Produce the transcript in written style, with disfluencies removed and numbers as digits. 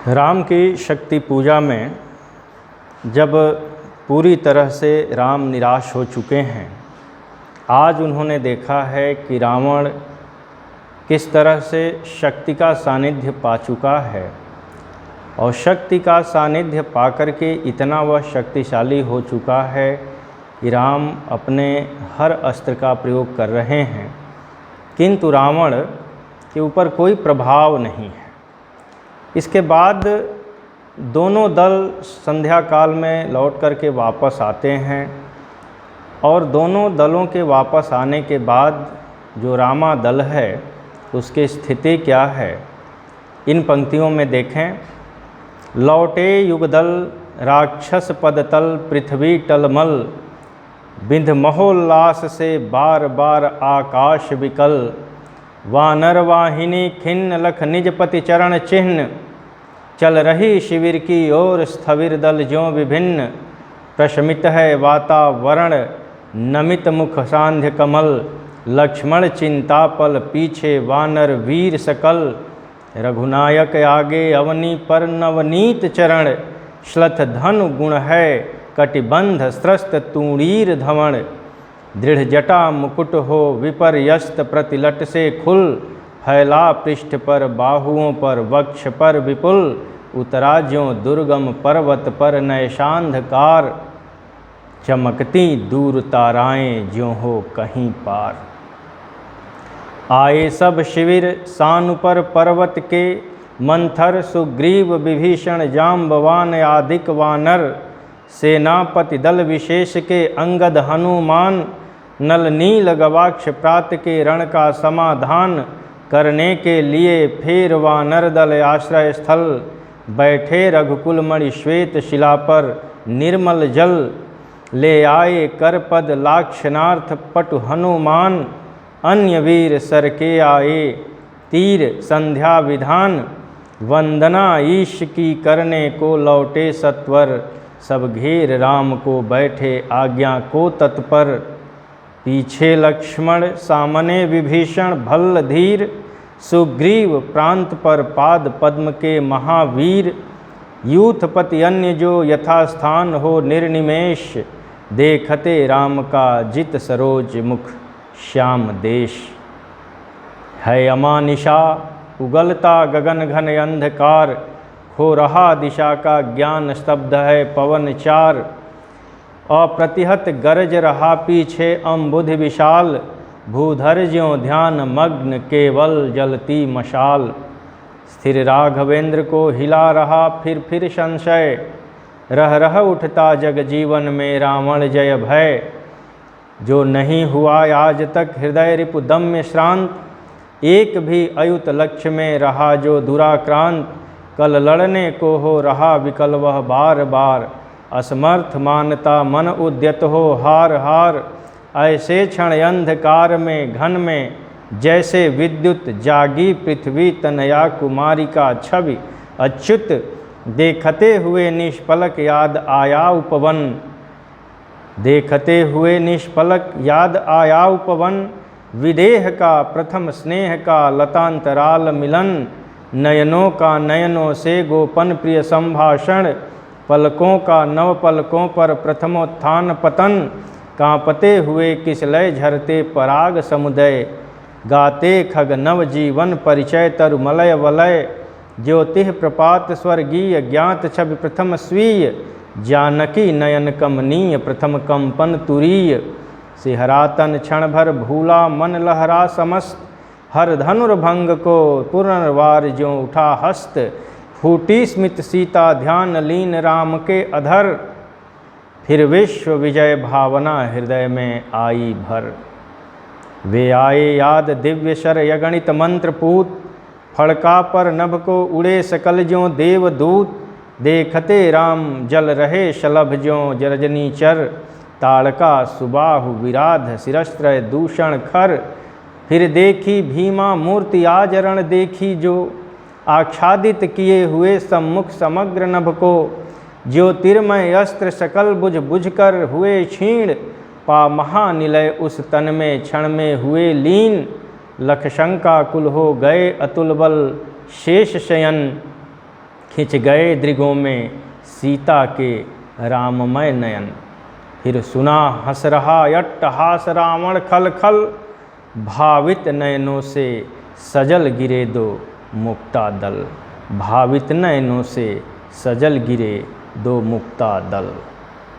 राम की शक्ति पूजा में जब पूरी तरह से राम निराश हो चुके हैं, आज उन्होंने देखा है कि रावण किस तरह से शक्ति का सानिध्य पा चुका है और शक्ति का सानिध्य पाकर के इतना वह शक्तिशाली हो चुका है कि राम अपने हर अस्त्र का प्रयोग कर रहे हैं, किंतु रावण के ऊपर कोई प्रभाव नहीं है। इसके बाद दोनों दल संध्या काल में लौट कर के वापस आते हैं और दोनों दलों के वापस आने के बाद जो रामा दल है उसकी स्थिति क्या है, इन पंक्तियों में देखें। लौटे युगदल राक्षस पदतल पृथ्वी टलमल, बिंध महोल्लास से बार बार आकाश विकल, वानर वाहिनी खिन्न लख निजपति चरण चिन्ह, चल रही शिविर की ओर स्थविर दल ज्यों विभिन्न, प्रशमित है वातावरण नमित मुख सांध्य कमल, लक्ष्मण चिंतापल पीछे वानर वीर सकल, रघुनायक आगे अवनी पर नवनीत चरण, श्लथ धनु गुण है कटिबंध स्त्रस्त तूणीर धवण, दृढ़ जटा मुकुट हो विपर्यस्त प्रतिलट से खुल, फैला पृष्ठ पर बाहुओं पर वक्ष पर विपुल, उतरा ज्यों दुर्गम पर्वत पर नैशांधकार, चमकती दूर ताराएं ज्यों हो कहीं पार। आए सब शिविर सान पर पर्वत के, मंथर सुग्रीव विभीषण जाम्बवान आदिक वानर, सेनापति दल विशेष के अंगद हनुमान, नल नील गवाक्ष प्रात के रण का समाधान करने के लिए फेर वानर दल आश्रय स्थल, बैठे रघुकुल मणि श्वेत शिला पर निर्मल जल, ले आए कर पद लाक्षणार्थ पटु हनुमान, अन्य वीर सर के आए तीर संध्या विधान, वंदना ईश की करने को लौटे सत्वर, सब घेर राम को बैठे आज्ञा को तत्पर, पीछे लक्ष्मण सामने विभीषण भल्ल धीर, सुग्रीव प्रांत पर पाद पद्म के महावीर, यूथपति अन्य जो यथास्थान हो निर्निमेष, देखते राम का जित सरोज मुख श्याम देश। है अमानिशा उगलता गगन घन अंधकार, हो रहा दिशा का ज्ञान स्तब्ध है पवन चार, अप्रतिहत गरज रहा पीछे अम्बुध विशाल, भूधर ज्यों ध्यान मग्न केवल जलती मशाल, स्थिर राघवेंद्र को हिला रहा फिर संशय, रह उठता जग जीवन में रावण जय भय, जो नहीं हुआ आज तक हृदय रिपु दम्य श्रांत, एक भी अयुत लक्ष्य में रहा जो दुराक्रांत, कल लड़ने को हो रहा विकल वह बार बार, असमर्थ मानता मन उद्यत हो हार हार, ऐसे क्षण अंधकार में घन में जैसे विद्युत जागी पृथ्वी तनया कुमारी का छवि अच्युत, देखते हुए निष्पलक याद आया उपवन, देखते हुए निष्पलक याद आया उपवन, विदेह का प्रथम स्नेह का लतांतराल मिलन, नयनों का नयनों से गोपन प्रिय संभाषण, पलकों का नव पलकों पर प्रथमोत्थान पतन, कांपते हुए किसलय झरते पराग समुदय, गाते खग नव जीवन परिचय तरुमलय वलय, ज्योतिः प्रपात स्वर्गीय ज्ञात छवि प्रथम स्वीय, जानकी नयन कमनीय प्रथम कंपन तुरीय, सिहरातन क्षण भर भूला मन लहरा समस्त, हर धनुर्भंग को पुनर्वार ज्यों उठा हस्त, फूटी स्मित सीता ध्यान लीन राम के अधर, फिर विश्व विजय भावना हृदय में आई भर, वे आए याद दिव्य शर यगणित मंत्र पूत, फड़का पर नभ को उड़े सकल ज्यों देवदूत, देखते राम जल रहे शलभ ज्यों रजनीचर, ताड़का सुबाहु विराध शिरस्त्र दूषण खर, फिर देखी भीमा मूर्ति आजरण देखी जो, आच्छादित किए हुए सम्मुख समग्र नभ को, ज्योतिर्मय अस्त्र सकल बुझ बुझ कर हुए क्षीण, पा महानिलय उस तन में क्षण में हुए लीन, लख शंका कुल हो गए अतुल बल शेष शयन, खिंच गए दृगों में सीता के राममय नयन। फिर सुना हंस रहा अट्टहास रावण खल खल, भावित नयनों से सजल गिरे दो मुक्ता दल। भावित नयनों से सजल गिरे दो मुक्ता दल।